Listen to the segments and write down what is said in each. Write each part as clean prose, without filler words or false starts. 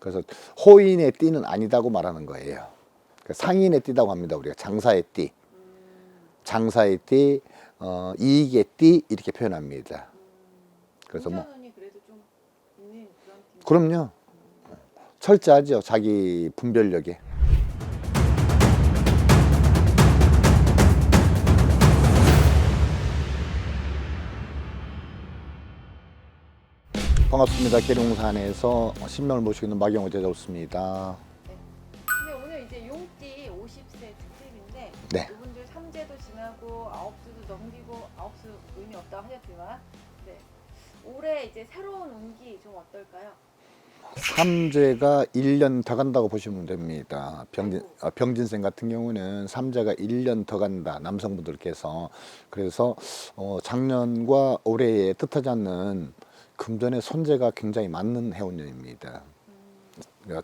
그래서 호인의 띠는 아니다고 말하는 거예요. 상인의 띠라고 합니다. 우리가 장사의 띠, 장사의 띠, 이익의 띠 이렇게 표현합니다. 그래서 뭐 운이 그래도 좀 있는 그런 팀. 그럼요. 철저하죠. 자기 분별력에. 반갑습니다. 계룡산에서 신명을 모시고 있는 마경호 제자였습니다. 근데 오늘 이제 용띠 50세 특집인데 네. 이분들 3제도 지나고 9수도 넘기고 9수 의미 없다고 하셨지만 네. 올해 이제 새로운 운기 좀 어떨까요? 삼재가 1년 더 간다고 보시면 됩니다. 병진생 같은 경우는 삼재가 1년 더 간다. 남성분들께서. 그래서 작년과 올해에 뜻하지 않는 금전의 손재가 굉장히 많은 해운년입니다.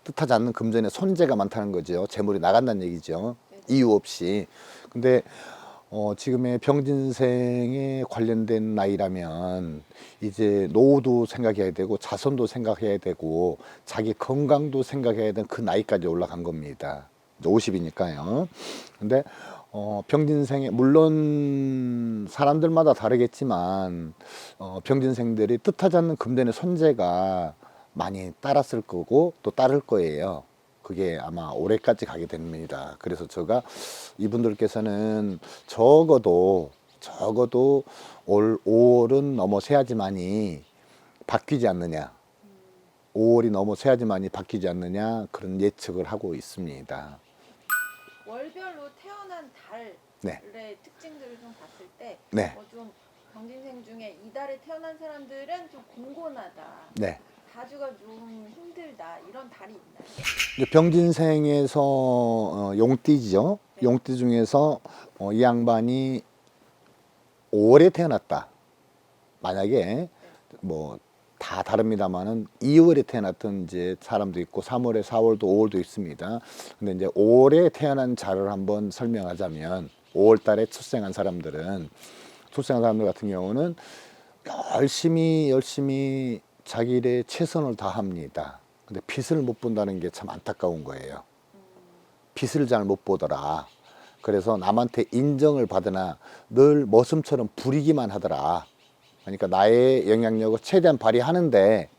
뜻하지 않는 금전의 손재가 많다는 거죠. 재물이 나간다는 얘기죠. 이유 없이. 근데 지금의 병진생에 관련된 나이라면 이제 노후도 생각해야 되고 자손도 생각해야 되고 자기 건강도 생각해야 되는 그 나이까지 올라간 겁니다. 50이니까요. 근데 병진생에 물론 사람들마다 다르겠지만 병진생들이 뜻하지 않는 금전의 손재가 많이 따랐을 거고 또 따를 거예요. 그게 아마 올해까지 가게 됩니다. 그래서 제가 이분들께서는 적어도 올 5월은 넘어서야지만이 바뀌지 않느냐, 5월이 넘어서야지만이 바뀌지 않느냐 그런 예측을 하고 있습니다. 월별로 태어난 달의 네. 특징들을 좀 봤을 때 네. 좀 병진생 중에 이 달에 태어난 사람들은 좀 공곤하다. 네. 가주가 좀 힘들다 이런 달이 있나요? 이제 병진생에서 용띠죠. 네. 용띠 중에서 이 양반이 5월에 태어났다. 만약에 뭐 다 다릅니다만은 2월에 태어났던 이제 사람도 있고 3월에 4월도 5월도 있습니다. 근데 이제 5월에 태어난 자를 한번 설명하자면 5월 달에 출생한 사람들 같은 경우는 열심히 자기 일에 최선을 다합니다. 근데 빛을 못 본다는 게 참 안타까운 거예요. 빛을 잘 못 보더라. 그래서 남한테 인정을 받으나 늘 머슴처럼 부리기만 하더라. 그러니까 나의 영향력을 최대한 발휘하는데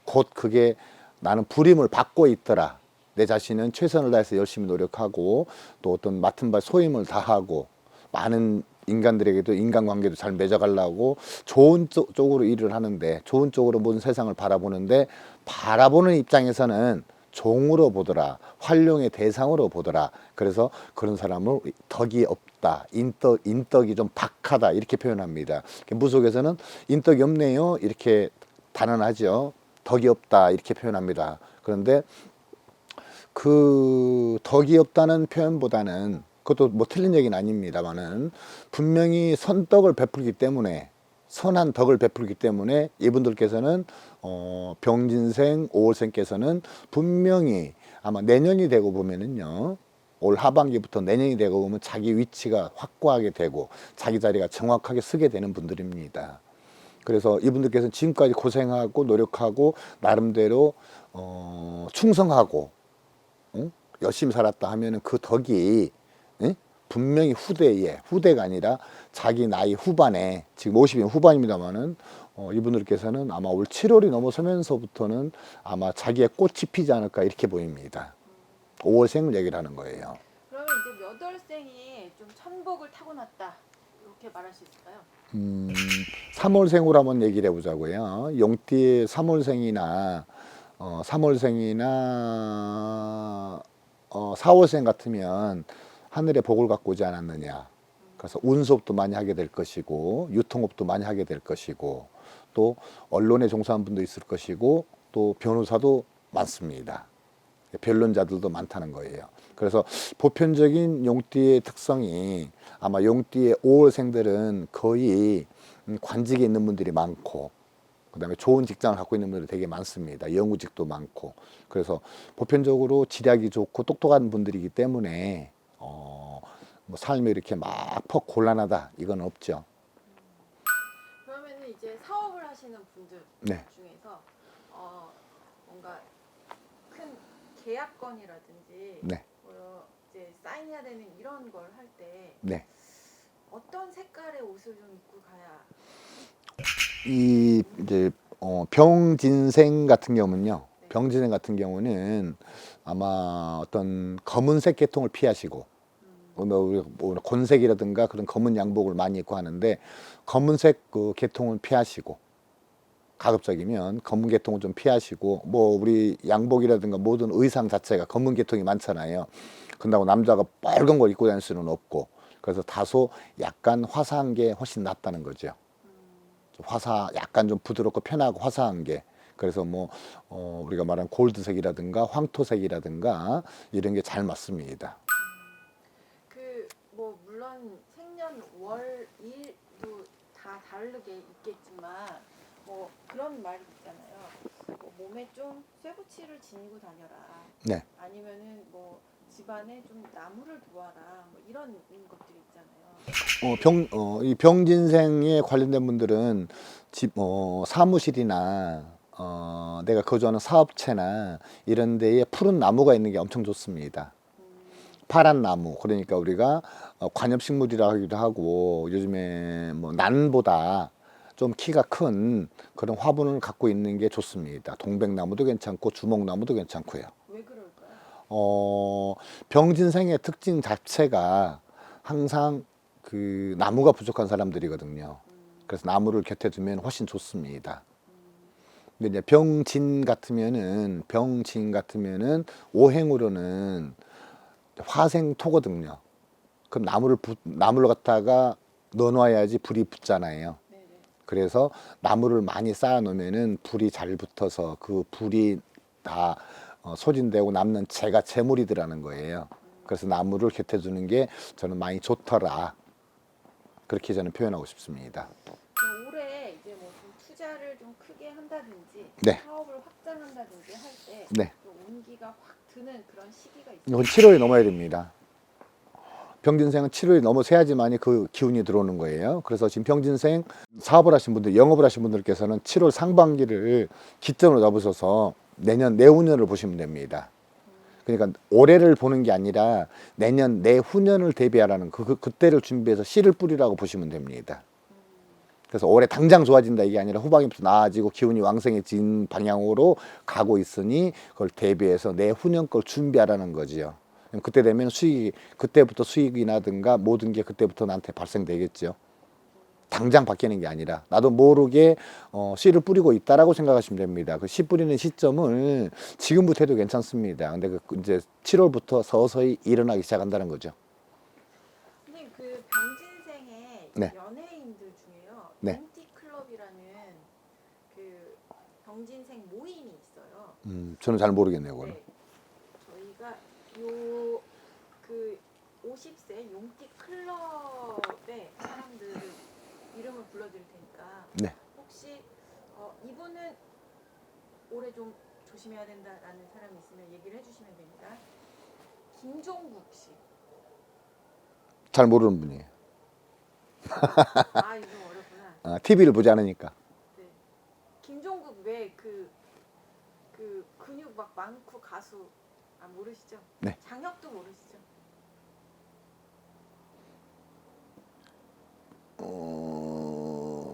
곧 그게 나는 부림을 받고 있더라. 내 자신은 최선을 다해서 열심히 노력하고 또 어떤 맡은 바 소임을 다하고 많은 인간들에게도 인간관계도 잘 맺어가려고 좋은 쪽으로 일을 하는데 좋은 쪽으로 모든 세상을 바라보는데 바라보는 입장에서는 종으로 보더라. 활용의 대상으로 보더라. 그래서 그런 사람을 덕이 없다. 인덕이 좀 박하다. 이렇게 표현합니다. 무속에서는 인덕이 없네요. 이렇게 단언하죠. 덕이 없다. 이렇게 표현합니다. 그런데 그 덕이 없다는 표현보다는 그것도 뭐 틀린 얘기는 아닙니다만은 분명히 선덕을 베풀기 때문에 선한 덕을 베풀기 때문에 이분들께서는 병진생 5월생께서는 분명히 아마 내년이 되고 보면은요 올 하반기부터 내년이 되고 보면 자기 위치가 확고하게 되고 자기 자리가 정확하게 서게 되는 분들입니다. 그래서 이분들께서는 지금까지 고생하고 노력하고 나름대로 충성하고 열심히 살았다 하면은 그 덕이 분명히 후대가 아니라 자기 나이 후반에 지금 50인 후반입니다만은 이분들께서는 아마 올 7월이 넘어서면서부터는 아마 자기의 꽃이 피지 않을까 이렇게 보입니다. 5월생을 얘기를 하는 거예요. 그러면 이제 몇 월생이 좀 천복을 타고났다 이렇게 말할 수 있을까요? 3월생으로 한번 얘기를 해보자고요. 용띠의 3월생이나 4월생 같으면 하늘의 복을 갖고 오지 않았느냐. 그래서 운수업도 많이 하게 될 것이고 유통업도 많이 하게 될 것이고 또 언론에 종사한 분도 있을 것이고 또 변호사도 많습니다. 변론자들도 많다는 거예요. 그래서 보편적인 용띠의 특성이 아마 용띠의 5월생들은 거의 관직에 있는 분들이 많고 그다음에 좋은 직장을 갖고 있는 분들이 되게 많습니다. 영구직도 많고 그래서 보편적으로 지략이 좋고 똑똑한 분들이기 때문에 뭐 삶이 이렇게 막 퍽 곤란하다 이건 없죠. 그러면은 이제 사업을 하시는 분들 네. 중에서 뭔가 큰 계약건이라든지 네. 뭐 이제 사인해야 되는 이런 걸 할 때 네. 어떤 색깔의 옷을 좀 입고 가야 이 이제 병진생 같은 경우는요. 네. 병진생 같은 경우는 아마 어떤 검은색 계통을 피하시고 뭐 곤색이라든가 그런 검은 양복을 많이 입고 하는데 검은색 그 계통을 피하시고 가급적이면 검은 계통을 좀 피하시고 뭐 우리 양복이라든가 모든 의상 자체가 검은 계통이 많잖아요. 그런다고 남자가 빨간 걸 입고 다닐 수는 없고 그래서 다소 약간 화사한 게 훨씬 낫다는 거죠. 좀 약간 좀 부드럽고 편하고 화사한 게 그래서 뭐 우리가 말하는 골드색이라든가 황토색이라든가 이런 게 잘 맞습니다. 그 뭐 물론 생년월일도 다 다르게 있겠지만 뭐 그런 말이 있잖아요. 뭐 몸에 좀 쇠붙이를 지니고 다녀라. 네. 아니면은 뭐 집안에 좀 나무를 두어라. 뭐 이런 것들이 있잖아요. 이 병진생에 관련된 분들은 사무실이나 내가 거주하는 사업체나 이런 데에 푸른 나무가 있는 게 엄청 좋습니다. 파란 나무, 그러니까 우리가 관엽식물이라 하기도 하고 요즘에 뭐 난보다 좀 키가 큰 그런 화분을 갖고 있는 게 좋습니다. 동백나무도 괜찮고 주목나무도 괜찮고요. 왜 그럴까요? 병진생의 특징 자체가 항상 그 나무가 부족한 사람들이거든요. 그래서 나무를 곁에 두면 훨씬 좋습니다. 근데 이제 병진 같으면은 오행으로는 화생토거든요. 그럼 나무를 갖다가 넣어놔야지 불이 붙잖아요. 네네. 그래서 나무를 많이 쌓아 놓으면은 불이 잘 붙어서 그 불이 다 소진되고 남는 재가 재물이더라는 거예요. 그래서 나무를 곁에 두는 게 저는 많이 좋더라. 그렇게 저는 표현하고 싶습니다. 올해 이제 뭐 좀 투자를 좀 크게 한다든지 네. 사업을 확장한다든지 할 때 네. 좀 운기가 확 드는 그런 시기가 있어요. 이건 7월이 넘어야 됩니다. 병진생은 7월이 넘어서야지만이 그 기운이 들어오는 거예요. 그래서 지금 병진생 사업을 하신 분들, 영업을 하신 분들께서는 7월 상반기를 기점으로 잡으셔서 내후년을 보시면 됩니다. 그러니까 올해를 보는 게 아니라 내후년을 대비하라는 그때를 준비해서 씨를 뿌리라고 보시면 됩니다. 그래서 올해 당장 좋아진다 이게 아니라 후반기부터 나아지고 기운이 왕성해진 방향으로 가고 있으니 그걸 대비해서 내후년 걸 준비하라는 거지요. 그때 되면 그때부터 수익이 나든가 모든 게 그때부터 나한테 발생되겠죠. 당장 바뀌는 게 아니라 나도 모르게 씨를 뿌리고 있다라고 생각하시면 됩니다. 그 씨 뿌리는 시점을 지금부터 해도 괜찮습니다. 근데 이제 7월부터 서서히 일어나기 시작한다는 거죠. 선생님 그 병진생의 네. 연예인들 중에요. 네. 롱티클럽이라는 그 병진생 모임이 있어요. 저는 잘 모르겠네요, 그거는. 네. 저희가 요 그 50세 용띠 클럽의 사람들 이름을 불러드릴 테니까 네. 혹시 이분은 올해 좀 조심해야 된다라는 사람이 있으면 얘기를 해주시면 됩니다. 김종국 씨. 잘 모르는 분이에요. 아 이거 어렵구나. TV를 보지 않으니까. 네. 김종국 왜 그 근육 막 많고 가수 모르시죠? 네. 장혁도 모르시죠?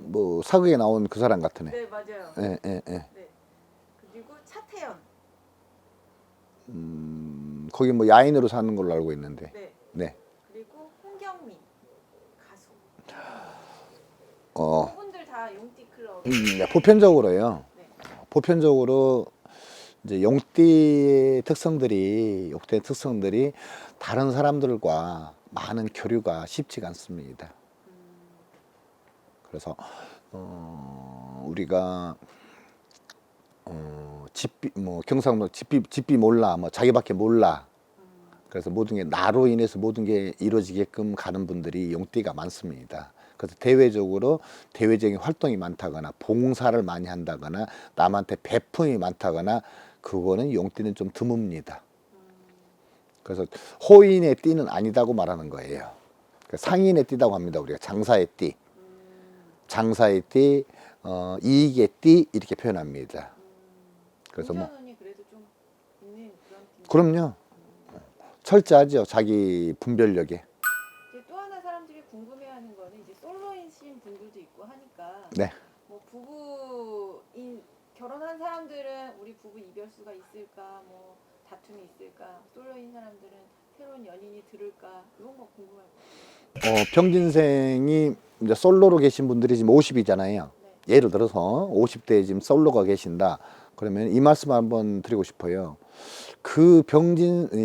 뭐 사극에 나온 그 사람 같으네. 네 맞아요. 예. 네. 그리고 차태현. 거기 뭐 야인으로 사는 걸로 알고 있는데. 네. 네. 그리고 홍경민 가수. 어, 그분들 다 용띠 클럽. 네, 보편적으로요. 네. 보편적으로 이제 용띠의 특성들이 다른 사람들과 많은 교류가 쉽지가 않습니다. 그래서 우리가 경상도 집비 몰라, 뭐 자기밖에 몰라. 그래서 모든 게 나로 인해서 모든 게 이루어지게끔 가는 분들이 용띠가 많습니다. 그래서 대외적인 활동이 많다거나 봉사를 많이 한다거나 남한테 배품이 많다거나 그거는 용띠는 좀 드뭅니다. 그래서 호인의 띠는 아니다고 말하는 거예요. 상인의 띠라고 합니다. 우리가 장사의 띠, 이익의 띠 이렇게 표현합니다. 그래서 뭐 운이 그래도 좀 있는 그런 그럼요. 철저하죠. 자기 분별력에. 이제 또 하나 사람들이 궁금해하는 거는 이제 솔로이신 분들도 있고 하니까 네. 뭐 부부인 결혼한 사람들은 우리 부부 이별수가 있을까, 뭐 다툼이 있을까, 솔로인 사람들은 새로운 연인이 들을까, 이런 거 궁금할 것 같아요. 병진생이 이제 솔로로 계신 분들이 지금 50이잖아요. 네. 예를 들어서 50대에 지금 솔로가 계신다. 그러면 이 말씀 한번 드리고 싶어요. 그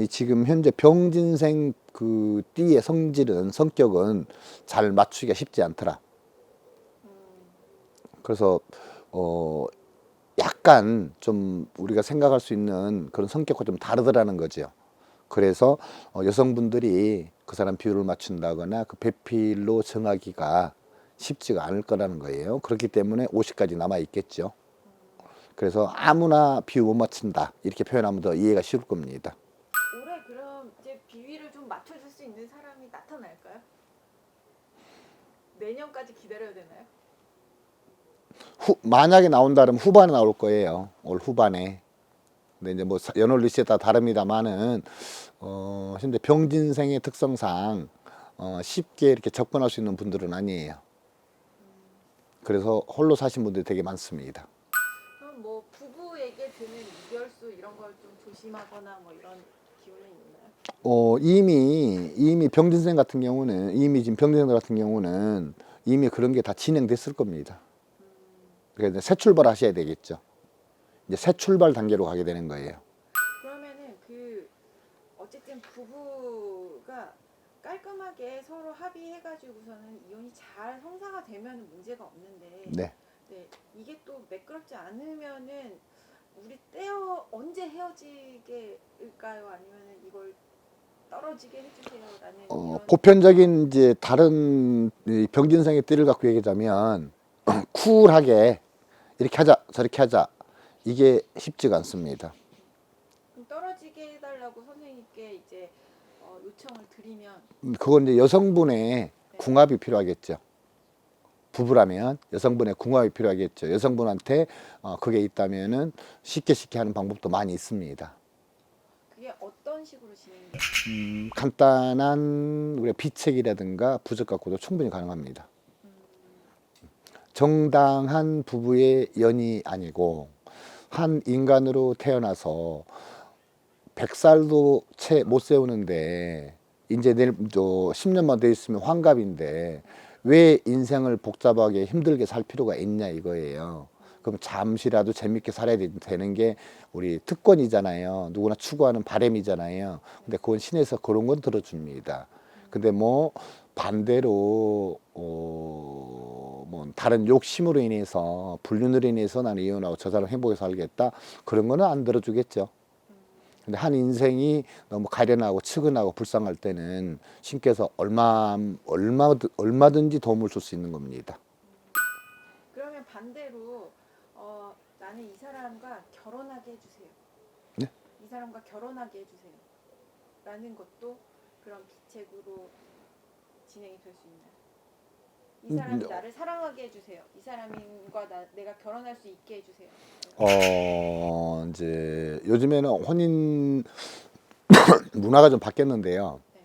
지금 현재 병진생 그 띠의 성격은 잘 맞추기가 쉽지 않더라. 음, 그래서 약간 좀 우리가 생각할 수 있는 그런 성격과 좀 다르더라는 거죠. 그래서 여성분들이 그 사람 비율을 맞춘다거나 그 배필로 정하기가 쉽지가 않을 거라는 거예요. 그렇기 때문에 50까지 남아 있겠죠. 그래서 아무나 비율 못 맞춘다 이렇게 표현하면 더 이해가 쉬울 겁니다. 올해 그럼 이제 비위를 좀 맞춰줄 수 있는 사람이 나타날까요? 내년까지 기다려야 되나요? 만약에 나온다면 후반에 나올 거예요. 올 후반에. 근데 이제 뭐 연월리시에 따라 다릅니다만은 현재 병진생의 특성상 쉽게 이렇게 접근할 수 있는 분들은 아니에요. 그래서 홀로 사신 분들이 되게 많습니다. 그럼 뭐 부부에게 드는 이별수 이런 걸 좀 조심하거나 뭐 이런 기운은 있나요? 이미 병진생 같은 경우는 지금 병진생 같은 경우는 이미 그런 게 다 진행됐을 겁니다. 그래서 새 출발 하셔야 되겠죠. 이제 새 출발 단계로 가게 되는 거예요. 그러면은 그 어쨌든 부부가 깔끔하게 서로 합의해가지고서는 이혼이 잘 성사가 되면 문제가 없는데, 네. 네, 이게 또 매끄럽지 않으면은 우리 언제 헤어지게일까요? 아니면은 이걸 떨어지게 해주세요라는 이런. 보편적인 이제 다른 이 병진생의 띠를 갖고 얘기하자면 쿨하게 이렇게 하자 저렇게 하자 이게 쉽지가 않습니다. 떨어지게 해달라고 선생님께 이제 요청을 드리면. 그건 이제 여성분의 네. 궁합이 필요하겠죠. 부부라면 여성분의 궁합이 필요하겠죠. 여성분한테 그게 있다면은 쉽게 하는 방법도 많이 있습니다. 그게 어떤 식으로 진행돼요? 간단한 우리 비책이라든가 부적 갖고도 충분히 가능합니다. 음, 정당한 부부의 연이 아니고 한 인간으로 태어나서 100살도 채 못 세우는데 이제 내일 10년만 더 있으면 환갑인데 왜 인생을 복잡하게 힘들게 살 필요가 있냐 이거예요. 그럼 잠시라도 재밌게 살아야 되는 게 우리 특권이잖아요. 누구나 추구하는 바람이잖아요. 근데 그건 신에서 그런 건 들어줍니다. 근데 뭐 반대로 뭐 다른 욕심으로 인해서 불륜으로 인해서 나는 이혼하고 저 사람 행복하게 살겠다 그런 거는 안 들어주겠죠. 근데 한 인생이 너무 가련하고 측은하고 불쌍할 때는 신께서 얼마든지 도움을 줄 수 있는 겁니다. 그러면 반대로 나는 이 사람과 결혼하게 해주세요. 네? 이 사람과 결혼하게 해주세요. 라는 것도 그런 비책으로 진행이 될 수 있나요? 이 사람이 나를 사랑하게 해주세요. 이 사람과 내가 결혼할 수 있게 해주세요. 이제 요즘에는 혼인 문화가 좀 바뀌었는데요. 네.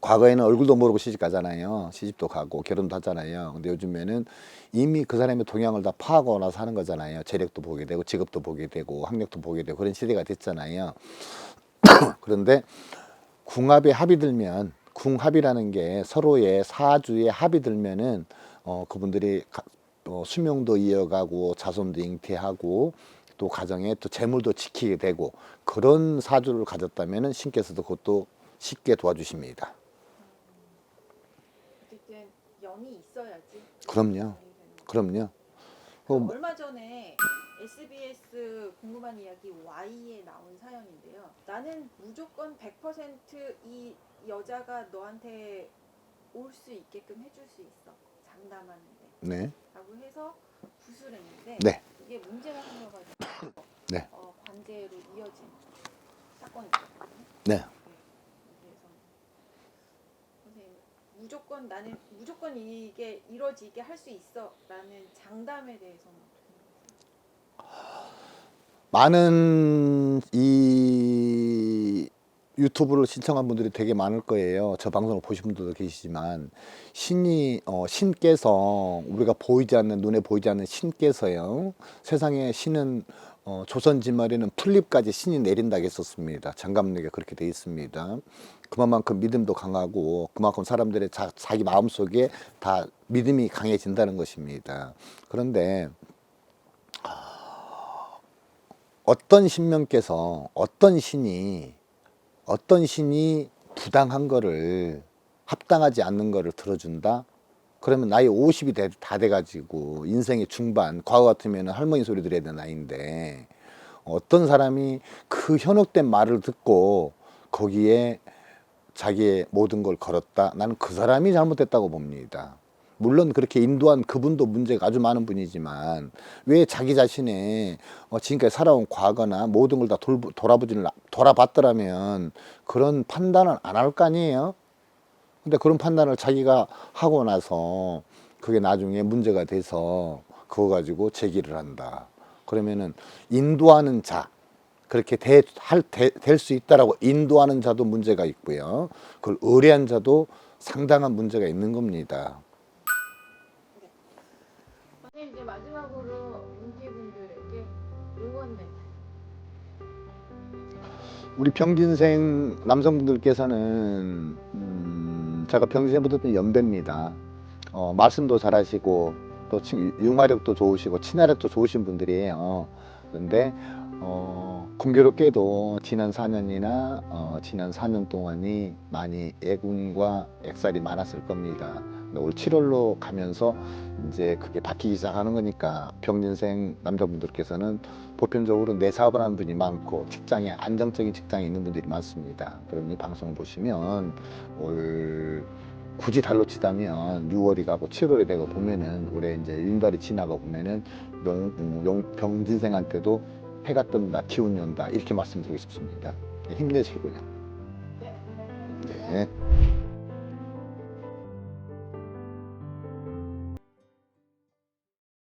과거에는 얼굴도 모르고 시집 가잖아요. 시집도 가고 결혼도 하잖아요. 근데 요즘에는 이미 그 사람의 동향을 다 파악하고 나서 하는 거잖아요. 재력도 보게 되고 직업도 보게 되고 학력도 보게 되고 그런 시대가 됐잖아요. 그런데 궁합에 합이 들면 궁합이라는 게 서로의 사주에 합이 들면은 그분들이 수명도 이어가고 자손도 잉태하고 또 가정에 또 재물도 지키게 되고 그런 사주를 가졌다면은 신께서도 그것도 쉽게 도와주십니다. 어쨌든 연이 있어야지. 그럼요. 연이 되는 거. 그럼요. 그 뭐, 얼마 전에 SBS 궁금한 이야기 Y에 나온 사연인데요. 나는 무조건 100%이 여자가 너한테 올 수 있게끔 해줄 수 있어. 장담하는데. 네. 라고 해서 구술했는데 네. 이게 문제가 생겨가지고 네. 관제로 이어진 사건이 있었거든요. 네. 네. 그래서 선생님 나는 무조건 이게 이루어지게 할 수 있어라는 장담에 대해서는 어떻게 생각하세요? 많은 이 유튜브를 신청한 분들이 되게 많을 거예요. 저 방송을 보신 분들도 계시지만 신께서 우리가 보이지 않는 눈에 보이지 않는 신께서요. 세상에 신은 조선 진말에는 풀립까지 신이 내린다고 했었습니다. 장갑록에 그렇게 돼 있습니다. 그만큼 믿음도 강하고 그만큼 사람들의 자기 마음속에 다 믿음이 강해진다는 것입니다. 그런데 어떤 신명께서 어떤 신이 부당한 거를 합당하지 않는 거를 들어준다? 그러면 나이 50이 다 돼가지고 인생의 중반, 과거 같으면 할머니 소리 들어야 되는 나이인데 어떤 사람이 그 현혹된 말을 듣고 거기에 자기의 모든 걸 걸었다? 나는 그 사람이 잘못됐다고 봅니다. 물론 그렇게 인도한 그분도 문제가 아주 많은 분이지만 왜 자기 자신의 지금까지 살아온 과거나 모든 걸 다 돌아봤더라면 그런 판단을 안 할 거 아니에요? 근데 그런 판단을 자기가 하고 나서 그게 나중에 문제가 돼서 그거 가지고 제기를 한다. 그러면은 인도하는 자, 그렇게 될 수 있다라고 인도하는 자도 문제가 있고요. 그걸 의뢰한 자도 상당한 문제가 있는 겁니다. 선생님 이제 마지막으로 운기분들에게 응원 멘트. 우리 병진생 남성분들께서는 제가 병진생분들은 연배입니다. 말씀도 잘하시고 또 융화력도 좋으시고 친화력도 좋으신 분들이에요. 그런데 공교롭게도 지난 4년이나 지난 4년 동안이 많이 애군과 액살이 많았을 겁니다. 근데 올 7월로 가면서 이제 그게 바뀌기 시작하는 거니까 병진생 남자분들께서는 보편적으로 내 사업을 하는 분이 많고 직장에 안정적인 직장에 있는 분들이 많습니다. 그럼 이 방송을 보시면 올 굳이 달로 치자면 6월이 가고 7월이 되고 보면은 올해 이제 윤달이 지나고 보면은 병진생한테도 해가 뜬다, 기운이 온다 이렇게 말씀드리고 싶습니다. 힘내시고요. 네.